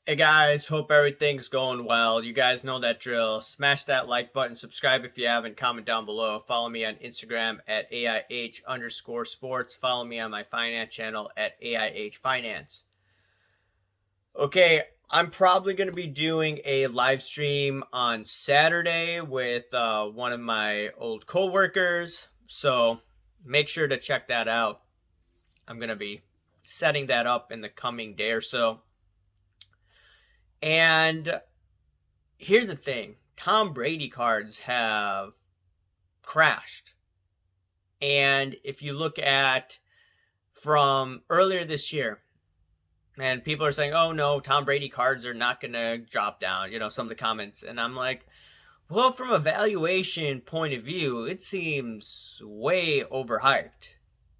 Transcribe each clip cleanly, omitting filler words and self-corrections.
Hey guys, hope everything's going well. You guys know that drill. Smash that like button, subscribe if you haven't, comment down below. Follow me on Instagram at AIH_sports. Follow me on my finance channel at AIH Finance. Okay, I'm probably going to be doing a live stream on Saturday with one of my old coworkers. So make sure to check that out. I'm going to be setting that up in the coming day or so. And here's the thing, Tom Brady cards have crashed. And if you look at from earlier this year, and people are saying, oh no, Tom Brady cards are not going to drop down, some of the comments. And I'm like, well, from a valuation point of view, it seems way overhyped.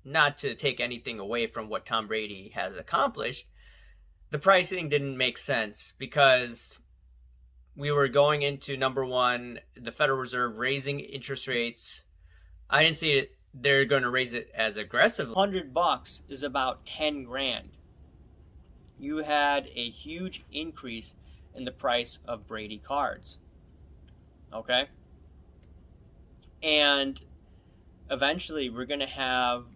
Not to take anything away from what Tom Brady has accomplished, the pricing didn't make sense because we were going into, number one, the Federal Reserve raising interest rates. I didn't see it. They're going to raise it as aggressively. $100 is about 10 grand. You had a huge increase in the price of Brady cards. Okay? And eventually we're going to have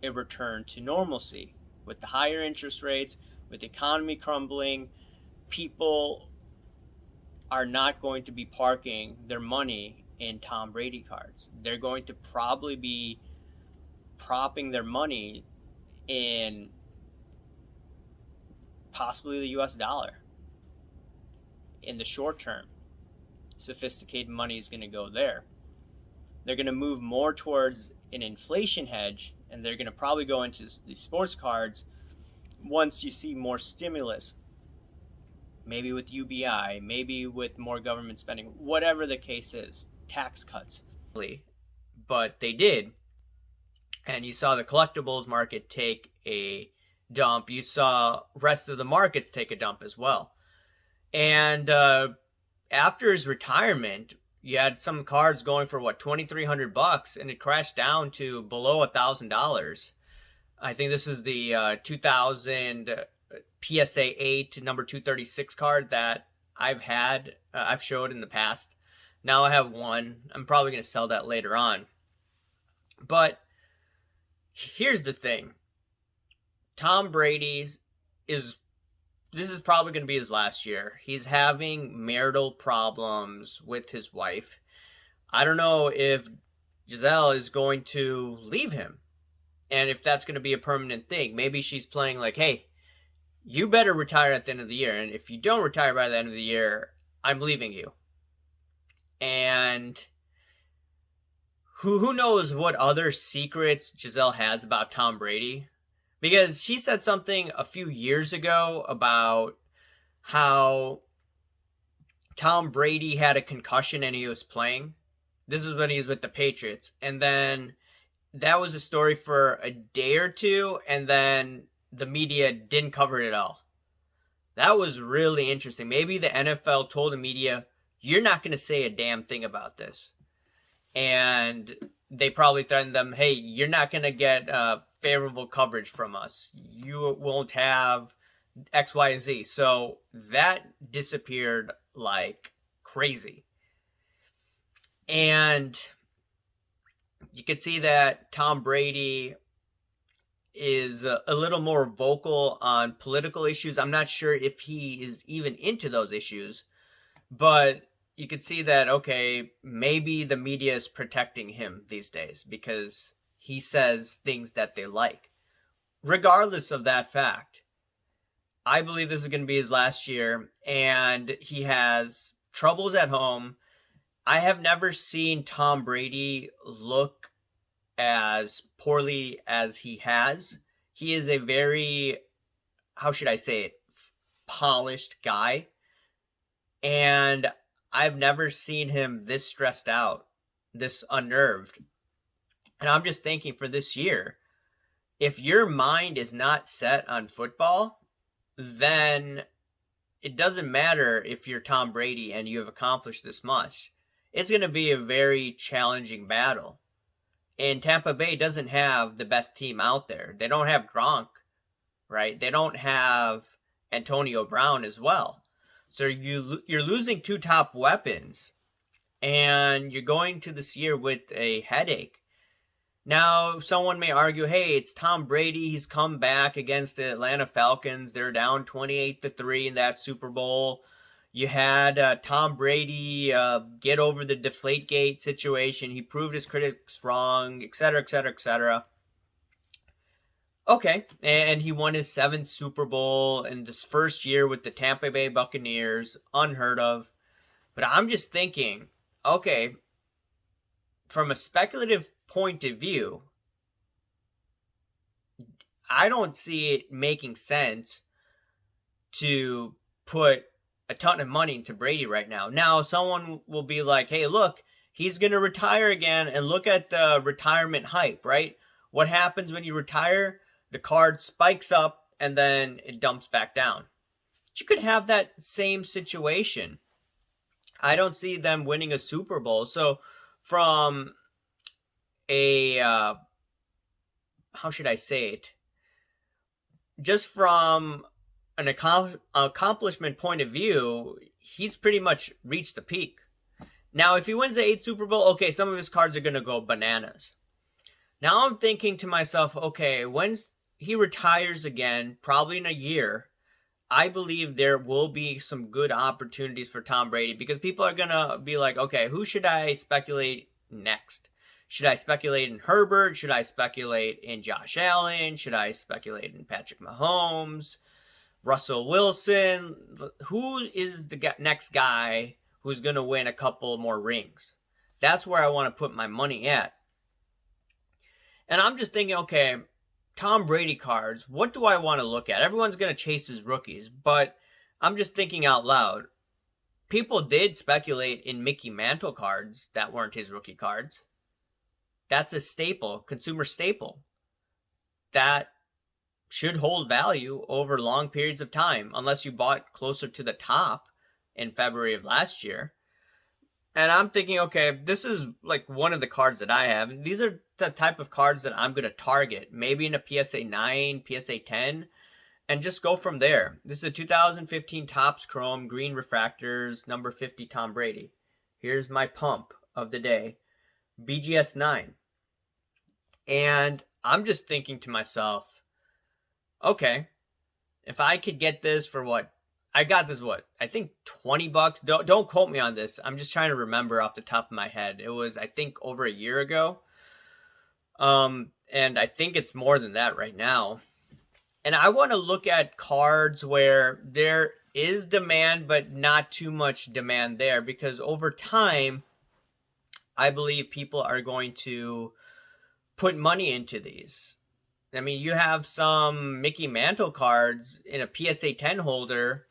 a return to normalcy with the higher interest rates, with the economy crumbling. People are not going to be parking their money in Tom Brady cards. They're going to probably be propping their money in possibly the US dollar in the short term. Sophisticated money is going to go there. They're going to move more towards an inflation hedge, and they're going to probably go into the sports cards once you see more stimulus. Maybe with UBI, maybe with more government spending, whatever the case is, tax cuts. But they did. And you saw the collectibles market take a dump. You saw rest of the markets take a dump as well. And after his retirement, you had some cards going for $2,300, and it crashed down to below $1,000. I think this is the 2000 PSA 8 number 236 card that I've showed in the past. Now I have one. I'm probably going to sell that later on. But here's the thing. Tom Brady's this is probably going to be his last year. He's having marital problems with his wife. I don't know if Giselle is going to leave him and if that's going to be a permanent thing. Maybe she's playing like, hey, you better retire at the end of the year. And if you don't retire by the end of the year, I'm leaving you. And who knows what other secrets Giselle has about Tom Brady? Because she said something a few years ago about how Tom Brady had a concussion and he was playing. This is when he was with the Patriots. And then that was a story for a day or two, and then the media didn't cover it at all. That was really interesting. Maybe the NFL told the media, you're not going to say a damn thing about this. And they probably threatened them, hey, you're not going to get favorable coverage from us. You won't have X, Y, Z. So that disappeared like crazy. And you could see that Tom Brady is a little more vocal on political issues. I'm not sure if he is even into those issues, but you could see that, okay, maybe the media is protecting him these days because he says things that they like. Regardless of that fact, I believe this is going to be his last year, and he has troubles at home. I have never seen Tom Brady look as poorly as he has. He is a very, how should I say it, polished guy. And I've never seen him this stressed out, this unnerved. And I'm just thinking for this year, if your mind is not set on football, then it doesn't matter if you're Tom Brady and you have accomplished this much. It's going to be a very challenging battle. And Tampa Bay doesn't have the best team out there. They don't have Gronk, right? They don't have Antonio Brown as well. So you're losing two top weapons, and you're going to this year with a headache. Now, someone may argue, hey, it's Tom Brady. He's come back against the Atlanta Falcons. They're down 28-3 in that Super Bowl. You had Tom Brady get over the Deflategate situation. He proved his critics wrong, etc., etc., etc. Okay, and he won his seventh Super Bowl in his first year with the Tampa Bay Buccaneers. Unheard of. But I'm just thinking, okay, from a speculative point of view, I don't see it making sense to put a ton of money into Brady right now. Now, someone will be like, hey, look, he's going to retire again, and look at the retirement hype, right? What happens when you retire? The card spikes up, and then it dumps back down. But you could have that same situation. I don't see them winning a Super Bowl. So, from a, how should I say it? Just from an accomplishment point of view, he's pretty much reached the peak. Now, if he wins the 8th Super Bowl, okay, some of his cards are going to go bananas. Now I'm thinking to myself, okay, when he retires again, probably in a year, I believe there will be some good opportunities for Tom Brady, because people are going to be like, okay, who should I speculate next? Should I speculate in Herbert? Should I speculate in Josh Allen? Should I speculate in Patrick Mahomes? Russell Wilson? Who is the next guy who's going to win a couple more rings? That's where I want to put my money at. And I'm just thinking, okay, Tom Brady cards, what do I want to look at? Everyone's going to chase his rookies, but I'm just thinking out loud. People did speculate in Mickey Mantle cards that weren't his rookie cards. That's a staple, consumer staple. That should hold value over long periods of time, unless you bought closer to the top in February of last year. And I'm thinking, okay, this is like one of the cards that I have. These are the type of cards that I'm going to target, maybe in a PSA 9, PSA 10, and just go from there. This is a 2015 Topps Chrome Green Refractors, number 50 Tom Brady. Here's my pump of the day, BGS 9. And I'm just thinking to myself, okay, if I could get this for what? I got this, what? I think $20. Don't quote me on this. I'm just trying to remember off the top of my head. It was, I think, over a year ago. And I think it's more than that right now. And I want to look at cards where there is demand, but not too much demand there, because over time, I believe people are going to put money into these. I mean, you have some Mickey Mantle cards in a PSA 10 holder.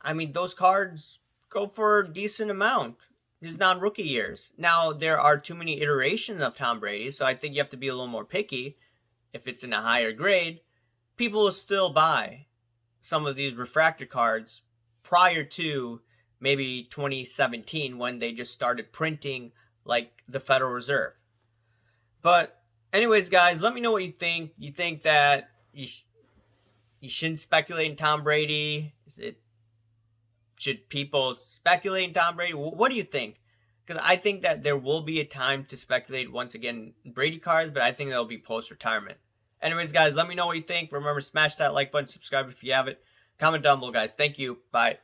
I mean, those cards go for a decent amount. His non-rookie years. Now, there are too many iterations of Tom Brady, so I think you have to be a little more picky. If it's in a higher grade, people will still buy some of these refractor cards prior to maybe 2017, when they just started printing like the Federal Reserve. But anyways, guys, let me know what you think. You think that you shouldn't speculate in Tom Brady? Should people speculate in Tom Brady? What do you think? Because I think that there will be a time to speculate once again in Brady cards, but I think that'll be post-retirement. Anyways, guys, let me know what you think. Remember, smash that like button, subscribe if you haven't. Comment down below, guys. Thank you. Bye.